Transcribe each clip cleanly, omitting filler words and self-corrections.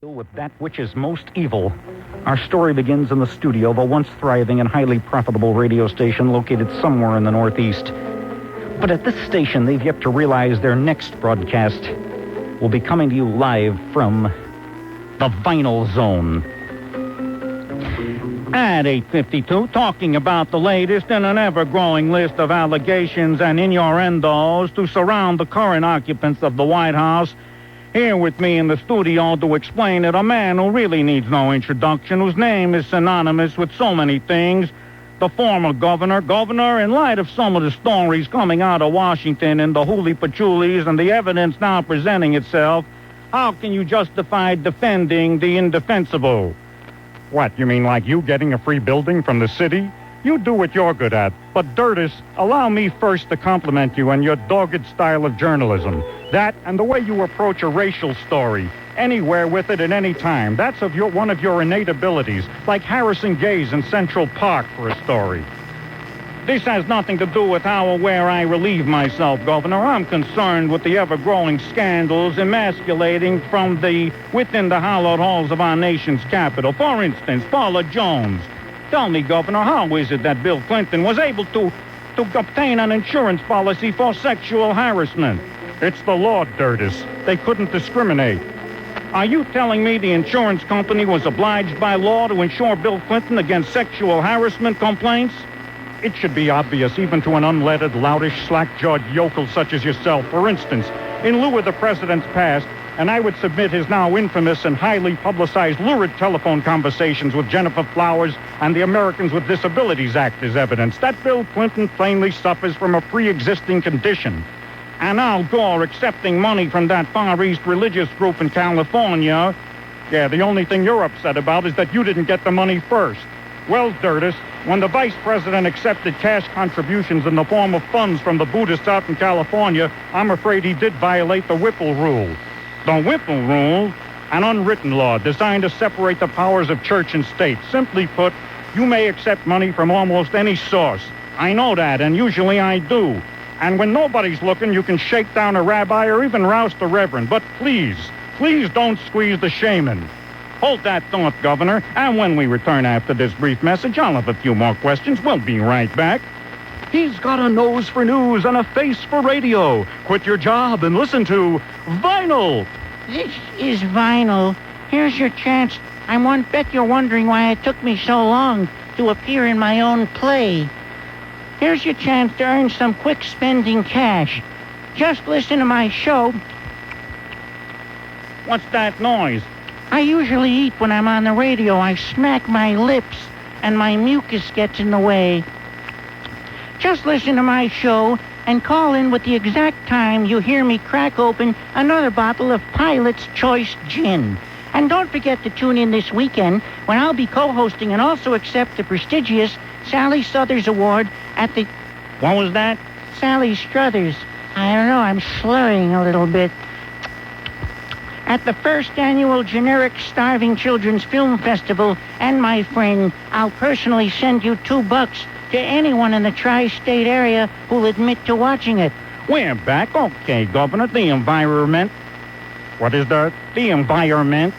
With that which is most evil. Our story begins in the studio of a once thriving and highly profitable radio station located somewhere in the Northeast. But at this station, they've yet to realize their next broadcast will be coming to you live from the Vinyl Zone. At 8:52, talking about the latest in an ever-growing list of allegations and innuendos to surround the current occupants of the White House. Here with me in the studio to explain it, a man who really needs no introduction, whose name is synonymous with so many things. The former governor, in light of some of the stories coming out of Washington and the hooly-pachoolies and the evidence now presenting itself, how can you justify defending the indefensible? What, you mean like you getting a free building from the city? You do what you're good at. But, Dirtus, allow me first to compliment you on your dogged style of journalism. That and the way you approach a racial story. Anywhere with it at any time. That's one of your innate abilities. Like Harrison Gaye's in Central Park for a story. This has nothing to do with how or where I relieve myself, Governor. I'm concerned with the ever-growing scandals emasculating from within the hallowed halls of our nation's capital. For instance, Paula Jones. Tell me, Governor, how is it that Bill Clinton was able to obtain an insurance policy for sexual harassment? It's the law, Dirtus. They couldn't discriminate. Are you telling me the insurance company was obliged by law to insure Bill Clinton against sexual harassment complaints? It should be obvious even to an unlettered, loutish, slack-jawed yokel such as yourself. For instance, in lieu of the president's past, and I would submit his now infamous and highly publicized lurid telephone conversations with Jennifer Flowers and the Americans with Disabilities Act as evidence that Bill Clinton plainly suffers from a pre-existing condition. And Al Gore accepting money from that Far East religious group in California. Yeah, the only thing you're upset about is that you didn't get the money first. Well, Dirtus, when the vice president accepted cash contributions in the form of funds from the Buddhists out in California, I'm afraid he did violate the Whipple Rule. The Whipple Rule? An unwritten law designed to separate the powers of church and state. Simply put, you may accept money from almost any source. I know that, and usually I do. And when nobody's looking, you can shake down a rabbi or even roust the reverend. But please don't squeeze the shaman. Hold that thought, Governor, and when we return after this brief message, I'll have a few more questions. We'll be right back. He's got a nose for news and a face for radio. Quit your job and listen to Vinyl. This is Vinyl. Here's your chance. I won't bet you're wondering why it took me so long to appear in my own play. Here's your chance to earn some quick spending cash. Just listen to my show. What's that noise? I usually eat when I'm on the radio. I smack my lips, and my mucus gets in the way. Just listen to my show and call in with the exact time you hear me crack open another bottle of Pilot's Choice Gin. And don't forget to tune in this weekend when I'll be co-hosting and also accept the prestigious Sally Struthers Award at the... What was that? Sally Struthers. I don't know, I'm slurring a little bit. At the first annual Generic Starving Children's Film Festival, and my friend, I'll personally send you $2 to anyone in the tri-state area who'll admit to watching it. We're back. Okay, Governor, the environment. What is that? The environment.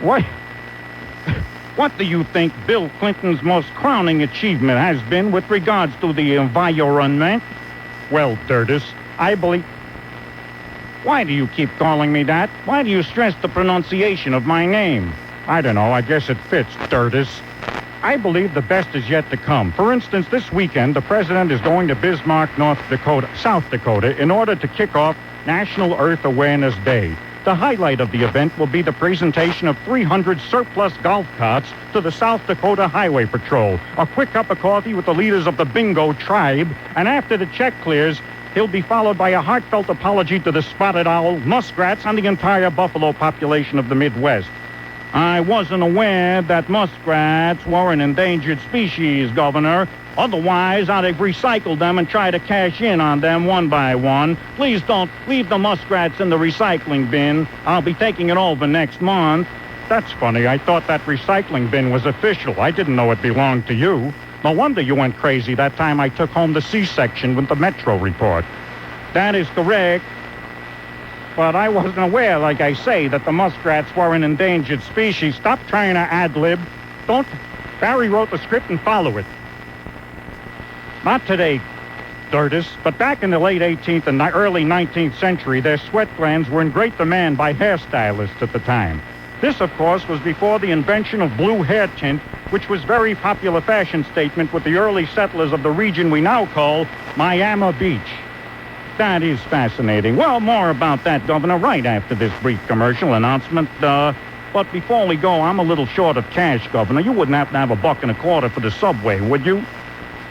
What do you think Bill Clinton's most crowning achievement has been with regards to the environment? Well, Dirtus, I believe... Why do you keep calling me that? Why do you stress the pronunciation of my name? I don't know. I guess it fits, Dirtus. I believe the best is yet to come. For instance, this weekend, the president is going to Bismarck, South Dakota, in order to kick off National Earth Awareness Day. The highlight of the event will be the presentation of 300 surplus golf carts to the South Dakota Highway Patrol, a quick cup of coffee with the leaders of the Bingo tribe, and after the check clears, he'll be followed by a heartfelt apology to the spotted owl, muskrats, and the entire buffalo population of the Midwest. I wasn't aware that muskrats were an endangered species, Governor. Otherwise, I'd have recycled them and tried to cash in on them one by one. Please don't leave the muskrats in the recycling bin. I'll be taking it over next month. That's funny. I thought that recycling bin was official. I didn't know it belonged to you. No wonder you went crazy that time I took home the C-section with the Metro report. That is correct. but I wasn't aware, like I say, that the muskrats were an endangered species. Stop trying to ad-lib. Don't. Barry wrote the script and follow it. Not today, Dirtus, but back in the late 18th and early 19th century, their sweat glands were in great demand by hairstylists at the time. This, of course, was before the invention of blue hair tint, which was very popular fashion statement with the early settlers of the region we now call Miami Beach. That is fascinating. Well, more about that, Governor, right after this brief commercial announcement. But before we go, I'm a little short of cash, Governor. You wouldn't have to have $1.25 for the subway, would you?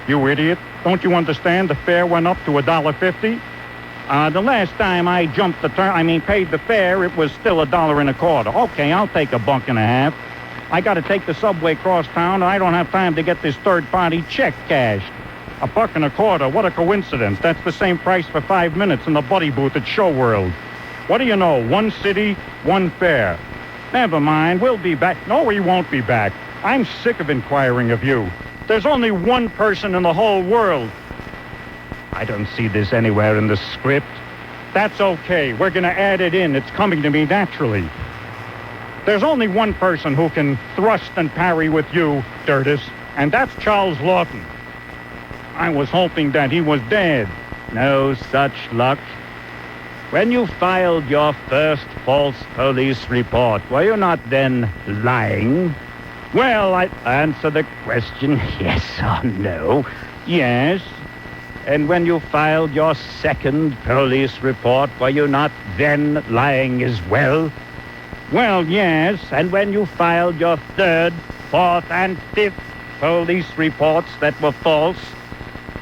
You idiot. Don't you understand the fare went up to $1.50? The last time I paid the fare, it was still $1.25. Okay, I'll take $1.50. I got to take the subway across town, and I don't have time to get this third-party check cashed. $1.25, what a coincidence. That's the same price for 5 minutes in the buddy booth at Show World. What do you know? One city, one fare. Never mind, we'll be back. No, we won't be back. I'm sick of inquiring of you. There's only one person in the whole world. I don't see this anywhere in the script. That's okay. We're going to add it in. It's coming to me naturally. There's only one person who can thrust and parry with you, Dirtus, and that's Charles Lawton. I was hoping that he was dead. No such luck. When you filed your first false police report, were you not then lying? Well, I answer the question, yes or no. Yes. And when you filed your second police report, were you not then lying as well? Well, yes. And when you filed your third, fourth, and fifth police reports that were false,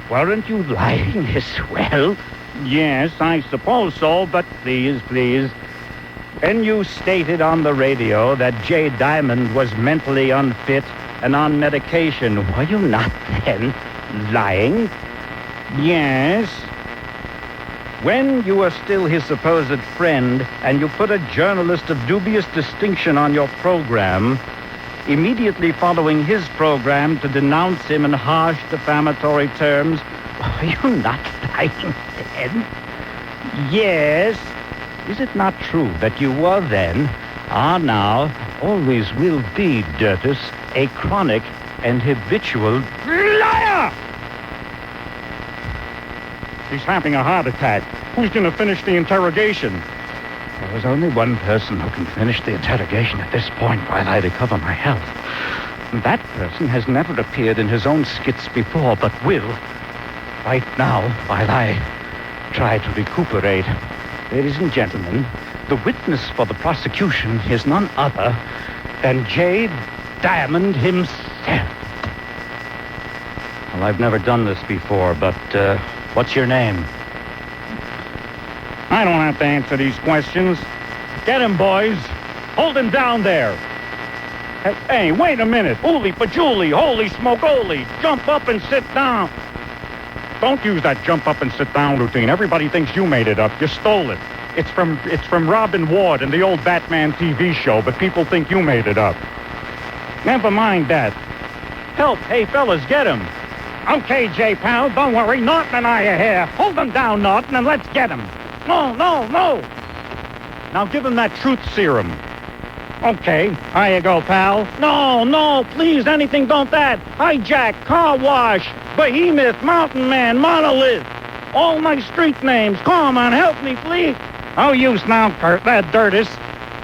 weren't you lying as well? Yes, I suppose so, but please. When you stated on the radio that Jay Diamond was mentally unfit and on medication, were you not then lying? Yes. When you were still his supposed friend and you put a journalist of dubious distinction on your program, immediately following his program to denounce him in harsh defamatory terms, were you not lying then? Yes. Is it not true that you were then, are now, always will be, Dirtus, a chronic and habitual liar? He's having a heart attack. Who's going to finish the interrogation? There is only one person who can finish the interrogation at this point while I recover my health. That person has never appeared in his own skits before, but will, right now, while I try to recuperate. Ladies and gentlemen, the witness for the prosecution is none other than Jay Diamond himself. Well, I've never done this before, but what's your name? I don't have to answer these questions. Get him, boys. Hold him down there. Hey, wait a minute. Ooly patchouli, holy smoke-oly. Jump up and sit down. Don't use that jump up and sit down routine. Everybody thinks you made it up. You stole it. It's from Robin Ward in the old Batman TV show, but people think you made it up. Never mind that. Help. Hey, fellas, get him. Okay, J-Pal, don't worry. Norton and I are here. Hold him down, Norton, and let's get him. No. Now give him that truth serum. Okay, here you go, pal. No, please, anything don't that. Hijack, car wash, behemoth, mountain man, monolith. All my street names. Come on, help me, please. No use now, Dirtus.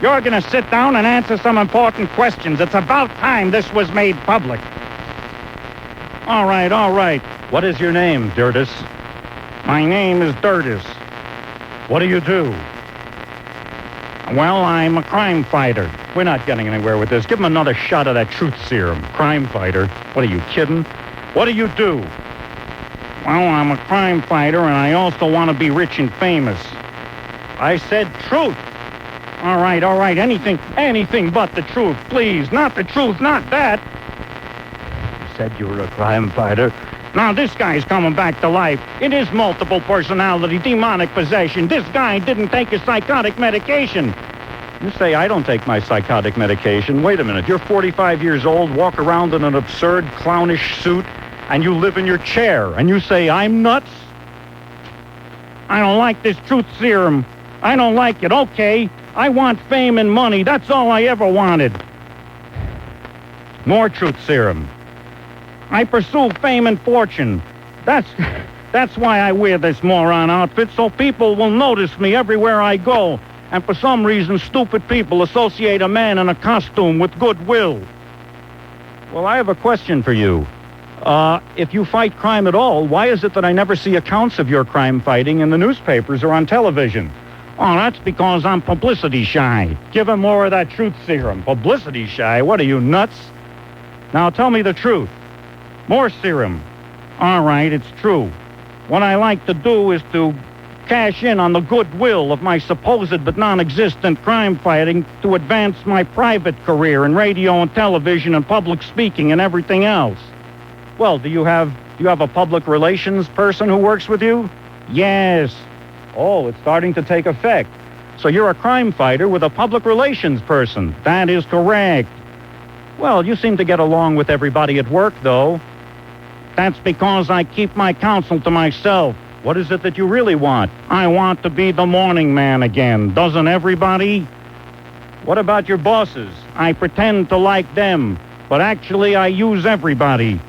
You're going to sit down and answer some important questions. It's about time this was made public. All right. What is your name, Dirtus? My name is Dirtus. What do you do? Well, I'm a crime fighter. We're not getting anywhere with this. Give him another shot of that truth serum. Crime fighter? What, are you kidding? What do you do? Well, I'm a crime fighter, and I also want to be rich and famous. I said truth. All right. Anything but the truth, please. Not the truth, not that. You said you were a crime fighter. Now, this guy's coming back to life. It is multiple personality, demonic possession. This guy didn't take his psychotic medication. You say I don't take my psychotic medication. Wait a minute. You're 45 years old, walk around in an absurd, clownish suit, and you live in your chair, and you say I'm nuts? I don't like this truth serum. I don't like it. Okay, I want fame and money. That's all I ever wanted. More truth serum. I pursue fame and fortune. That's why I wear this moron outfit, so people will notice me everywhere I go. And for some reason, stupid people associate a man in a costume with goodwill. Well, I have a question for you. If you fight crime at all, why is it that I never see accounts of your crime fighting in the newspapers or on television? Oh, that's because I'm publicity shy. Give him more of that truth serum. Publicity shy? What are you, nuts? Now tell me the truth. More serum. All right, it's true. What I like to do is to cash in on the goodwill of my supposed but non-existent crime fighting to advance my private career in radio and television and public speaking and everything else. Well, do you have a public relations person who works with you? Yes. Oh, it's starting to take effect. So you're a crime fighter with a public relations person. That is correct. Well, you seem to get along with everybody at work, though. That's because I keep my counsel to myself. What is it that you really want? I want to be the morning man again. Doesn't everybody? What about your bosses? I pretend to like them, but actually I use everybody.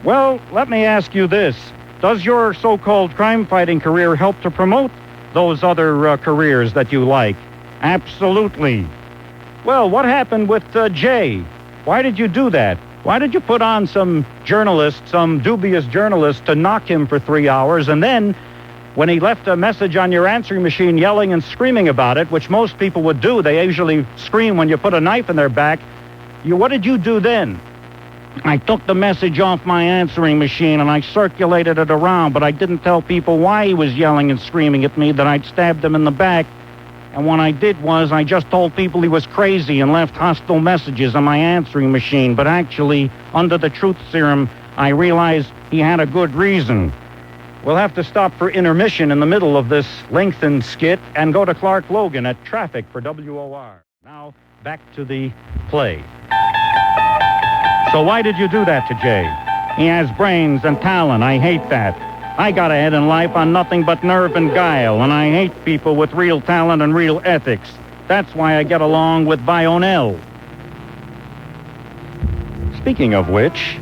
Well, let me ask you this. Does your so-called crime-fighting career help to promote those other careers that you like? Absolutely. Well, what happened with Jay? Why did you do that? Why did you put on some dubious journalist, to knock him for 3 hours, and then, when he left a message on your answering machine yelling and screaming about it, which most people would do, they usually scream when you put a knife in their back, what did you do then? I took the message off my answering machine and I circulated it around, but I didn't tell people why he was yelling and screaming at me, that I'd stabbed him in the back. And what I did was I just told people he was crazy and left hostile messages on my answering machine. But actually, under the truth serum, I realized he had a good reason. We'll have to stop for intermission in the middle of this lengthened skit and go to Clark Logan at traffic for WOR. Now, back to the play. So why did you do that to Jay? He has brains and talent. I hate that. I got ahead in life on nothing but nerve and guile, and I hate people with real talent and real ethics. That's why I get along with Bionel. Speaking of which,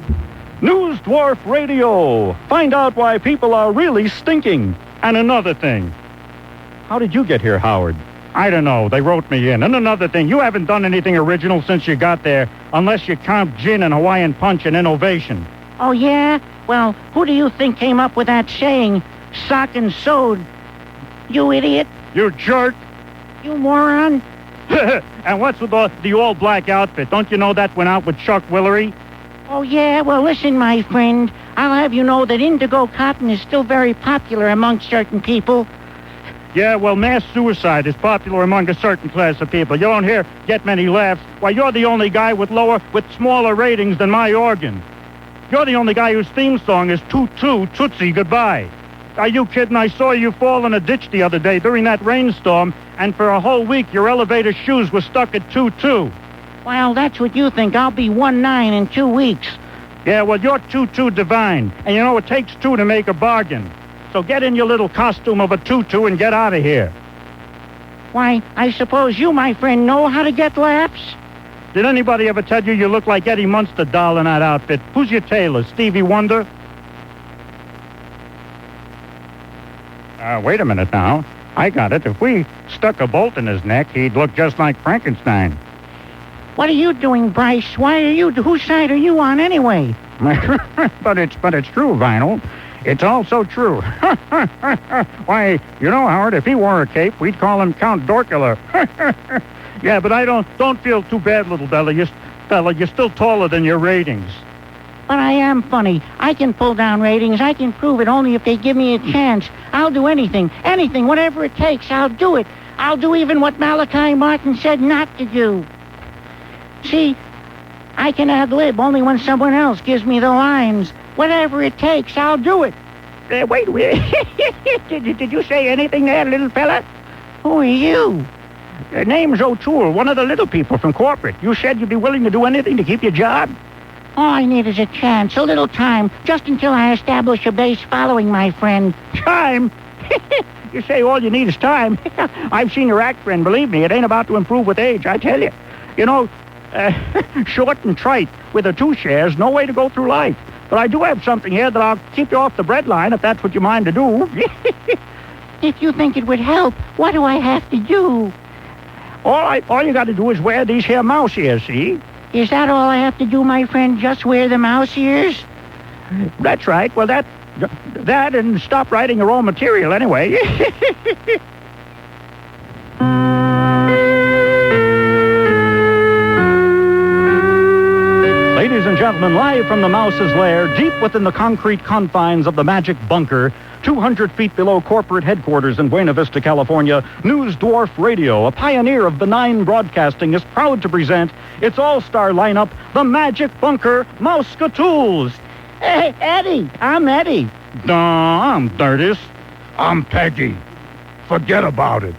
News Dwarf Radio. Find out why people are really stinking. And another thing. How did you get here, Howard? I don't know. They wrote me in. And another thing, you haven't done anything original since you got there, unless you count gin and Hawaiian punch and innovation. Oh, yeah? Well, who do you think came up with that saying, sock and sewed? You idiot. You jerk. You moron. And what's with the all-black outfit? Don't you know that went out with Chuck Willery? Oh, yeah? Well, listen, my friend. I'll have you know that indigo cotton is still very popular among certain people. Yeah, well, mass suicide is popular among a certain class of people. You don't get many laughs. Why, you're the only guy with smaller ratings than my organ. You're the only guy whose theme song is Toot-Toot, Tootsie, Goodbye. Are you kidding? I saw you fall in a ditch the other day during that rainstorm, and for a whole week your elevator shoes were stuck at 2-2. Well, that's what you think. I'll be 1-9 in 2 weeks. Yeah, well, you're 2-2 divine. And you know, it takes two to make a bargain. So get in your little costume of a tutu and get out of here. Why, I suppose you, my friend, know how to get laughs? Did anybody ever tell you you look like Eddie Munster doll in that outfit? Who's your tailor, Stevie Wonder? Wait a minute now. I got it. If we stuck a bolt in his neck, he'd look just like Frankenstein. What are you doing, Bryce? Whose side are you on anyway? But it's true, Vinyl. It's also true. Why, you know, Howard, if he wore a cape, we'd call him Count Dorkula. Yeah, but I don't feel too bad, little fella. You're still taller than your ratings. But I am funny. I can pull down ratings. I can prove it only if they give me a chance. I'll do anything, whatever it takes. I'll do it. I'll do even what Malachi Martin said not to do. See, I can ad-lib only when someone else gives me the lines. Whatever it takes, I'll do it. Wait. Did you say anything there, little fella? Who are you? Name's O'Toole, one of the little people from corporate. You said you'd be willing to do anything to keep your job? All I need is a chance, a little time, just until I establish a base following, my friend. Time? You say all you need is time. I've seen your actor, and believe me, it ain't about to improve with age, I tell you. You know, short and trite with a two-share's no way to go through life. But I do have something here that I'll keep you off the bread line if that's what you mind to do. If you think it would help, what do I have to do? All you got to do is wear these here mouse ears, see? Is that all I have to do, my friend? Just wear the mouse ears? That's right. Well, that and stop writing your own material anyway. Ladies and gentlemen, live from the Mouse's Lair, deep within the concrete confines of the Magic Bunker, 200 feet below corporate headquarters in Buena Vista, California, News Dwarf Radio, a pioneer of benign broadcasting, is proud to present its all-star lineup, the Magic Bunker Mouse-Skatools. Hey, Eddie. I'm Eddie. I'm Dirtus. I'm Peggy. Forget about it.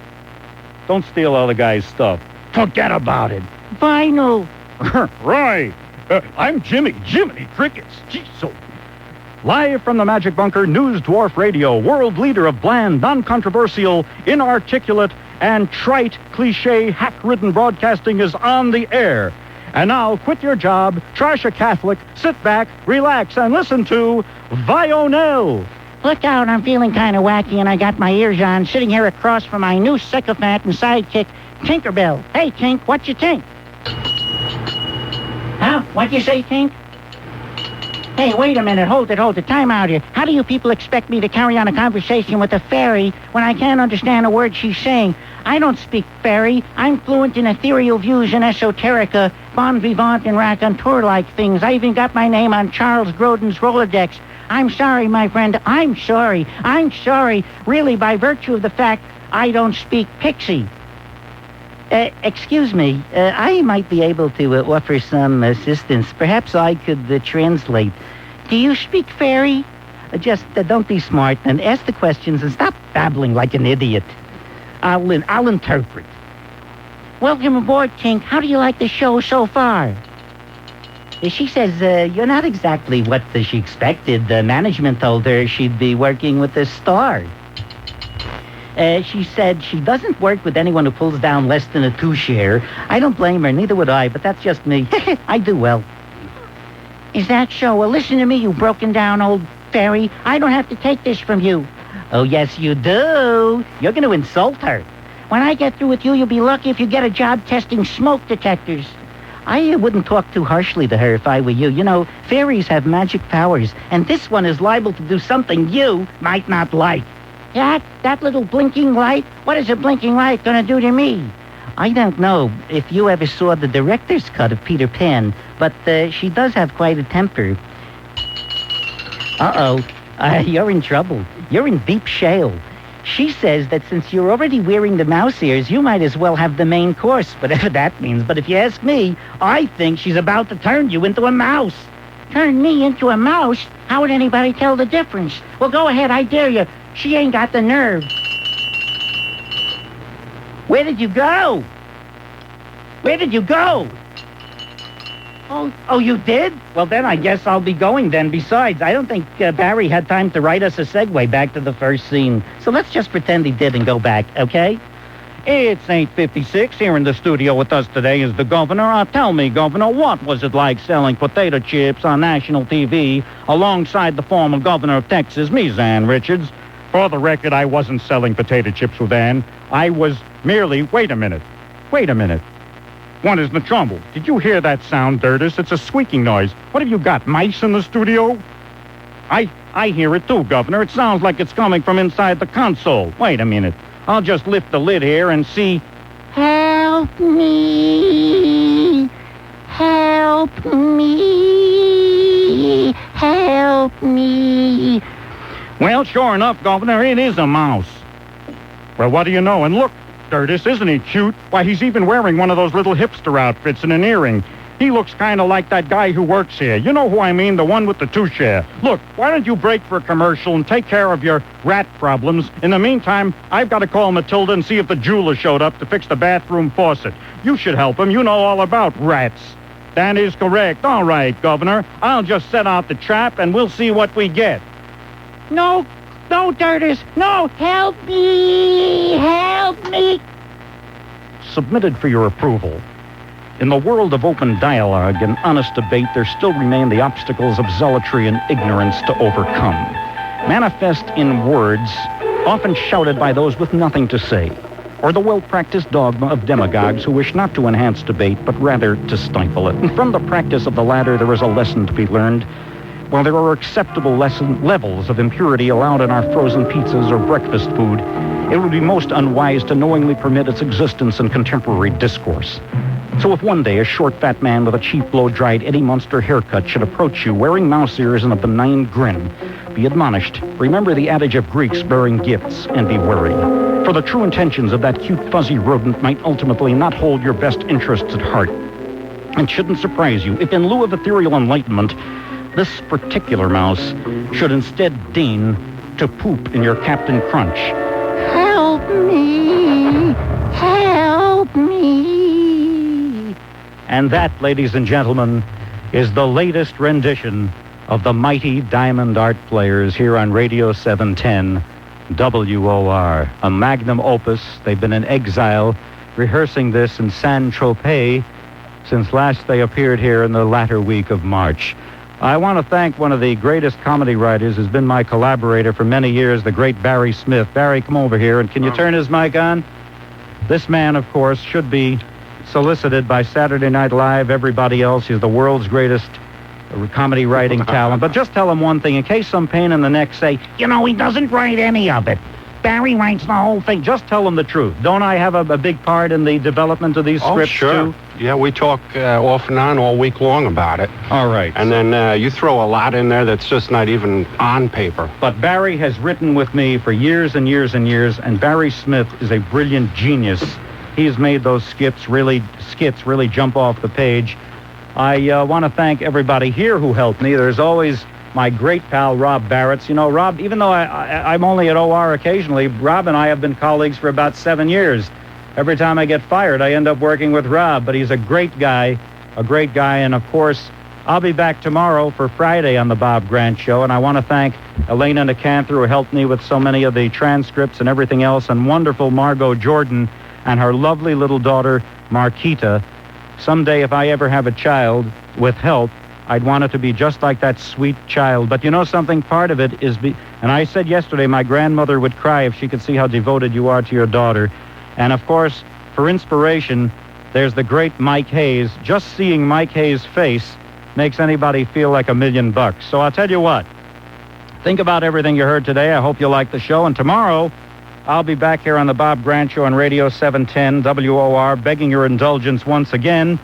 Don't steal other guys' stuff. Forget about it. Vinyl. Right. I'm Jimmy Crickets. Gee, so... Live from the Magic Bunker, News Dwarf Radio, world leader of bland, non-controversial, inarticulate, and trite, cliché, hack-ridden broadcasting is on the air. And now, quit your job, trash a Catholic, sit back, relax, and listen to Vionel. Look out, I'm feeling kind of wacky, and I got my ears on, sitting here across from my new sycophant and sidekick, Tinkerbell. Hey, Tink, what you think? Huh? What'd you say, Tink? Hey, wait a minute. Hold it. Time out here. How do you people expect me to carry on a conversation with a fairy when I can't understand a word she's saying? I don't speak fairy. I'm fluent in ethereal views and esoterica, bon vivant and raconteur-like things. I even got my name on Charles Grodin's Rolodex. I'm sorry, my friend. I'm sorry. Really, by virtue of the fact I don't speak pixie. Excuse me. I might be able to offer some assistance. Perhaps I could translate. Do you speak fairy? Just don't be smart and ask the questions and stop babbling like an idiot. I'll interpret. Welcome aboard, Tink. How do you like the show so far? She says you're not exactly what she expected. The management told her she'd be working with a star. She said she doesn't work with anyone who pulls down less than a two-share. I don't blame her, neither would I, but that's just me. I do well. Is that so? Well, listen to me, you broken-down old fairy. I don't have to take this from you. Oh, yes, you do. You're going to insult her. When I get through with you, you'll be lucky if you get a job testing smoke detectors. I wouldn't talk too harshly to her if I were you. You know, fairies have magic powers, and this one is liable to do something you might not like. That little blinking light? What is a blinking light going to do to me? I don't know if you ever saw the director's cut of Peter Pan, but she does have quite a temper. Uh-oh. You're in trouble. You're in deep shale. She says that since you're already wearing the mouse ears, you might as well have the main course, whatever that means. But if you ask me, I think she's about to turn you into a mouse. Turn me into a mouse? How would anybody tell the difference? Well, go ahead, I dare you. She ain't got the nerve. Where did you go? Oh, you did? Well, then I guess I'll be going then. Besides, I don't think Barry had time to write us a segue back to the first scene. So let's just pretend he did and go back, okay? It's 8:56. Here in the studio with us today is the governor. Tell me, Governor, what was it like selling potato chips on national TV alongside the former governor of Texas, Ann Richards? For the record, I wasn't selling potato chips with Ann. I was merely... Wait a minute. What is the trouble? Did you hear that sound, Dirtus? It's a squeaking noise. What have you got, mice in the studio? I hear it too, Governor. It sounds like it's coming from inside the console. Wait a minute. I'll just lift the lid here and see. Help me. Well, sure enough, Governor, it is a mouse. Well, what do you know? And look, Dirtus, isn't he cute? Why, he's even wearing one of those little hipster outfits and an earring. He looks kind of like that guy who works here. You know who I mean, the one with the two-share. Look, why don't you break for a commercial and take care of your rat problems? In the meantime, I've got to call Matilda and see if the jeweler showed up to fix the bathroom faucet. You should help him. You know all about rats. That is correct. All right, Governor. I'll just set out the trap and we'll see what we get. No, No, Dirters! No! Help me! Help me! Submitted for your approval. In the world of open dialogue and honest debate, there still remain the obstacles of zealotry and ignorance to overcome. Manifest in words, often shouted by those with nothing to say, or the well-practiced dogma of demagogues who wish not to enhance debate, but rather to stifle it. And from the practice of the latter, there is a lesson to be learned. While there are acceptable levels of impurity allowed in our frozen pizzas or breakfast food, it would be most unwise to knowingly permit its existence in contemporary discourse. So if one day a short, fat man with a cheap, blow-dried Eddie Munster haircut should approach you wearing mouse ears and a benign grin, be admonished. Remember the adage of Greeks bearing gifts, and be wary. For the true intentions of that cute, fuzzy rodent might ultimately not hold your best interests at heart. It shouldn't surprise you if, in lieu of ethereal enlightenment, this particular mouse should instead deign to poop in your Captain Crunch. Help me! Help me! And that, ladies and gentlemen, is the latest rendition of the mighty Diamond Art Players here on Radio 710 WOR, a magnum opus. They've been in exile, rehearsing this in Saint-Tropez since last they appeared here in the latter week of March. I want to thank one of the greatest comedy writers who's been my collaborator for many years, the great Barry Smith. Barry, come over here, and can you turn his mic on? This man, of course, should be solicited by Saturday Night Live, everybody else. He's the world's greatest comedy writing talent. But just tell him one thing, in case some pain in the neck say, You know, he doesn't write any of it. Barry writes the whole thing. just tell him the truth. Don't I have a big part in the development of these scripts, sure. too? Yeah, we talk off and on all week long about it. All right. And then you throw a lot in there that's just not even on paper. But Barry has written with me for years and years and years, and Barry Smith is a brilliant genius. He's made those skits really jump off the page. I want to thank everybody here who helped me. There's always my great pal, Rob Barretts. You know, Rob, even though I'm only at OR occasionally, Rob and I have been colleagues for about 7 years. Every time I get fired, I end up working with Rob, but he's a great guy, and of course, I'll be back tomorrow for Friday on the Bob Grant Show, and I want to thank Elena Nicanther, who helped me with so many of the transcripts and everything else, and wonderful Margot Jordan and her lovely little daughter, Marquita. Someday, if I ever have a child with help, I'd want it to be just like that sweet child. But you know something? Part of it is... And I said yesterday my grandmother would cry if she could see how devoted you are to your daughter. And, of course, for inspiration, there's the great Mike Hayes. Just seeing Mike Hayes' face makes anybody feel like $1 million. So I'll tell you what. Think about everything you heard today. I hope you like the show. And tomorrow, I'll be back here on the Bob Grant Show on Radio 710 WOR, begging your indulgence once again.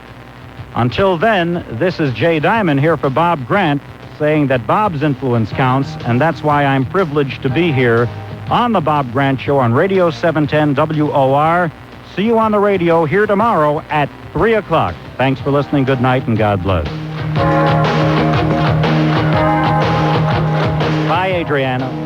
Until then, this is Jay Diamond here for Bob Grant, saying that Bob's influence counts, and that's why I'm privileged to be here on the Bob Grant Show on Radio 710 WOR. See you on the radio here tomorrow at 3 o'clock. Thanks for listening. Good night, and God bless. Bye, Adriana.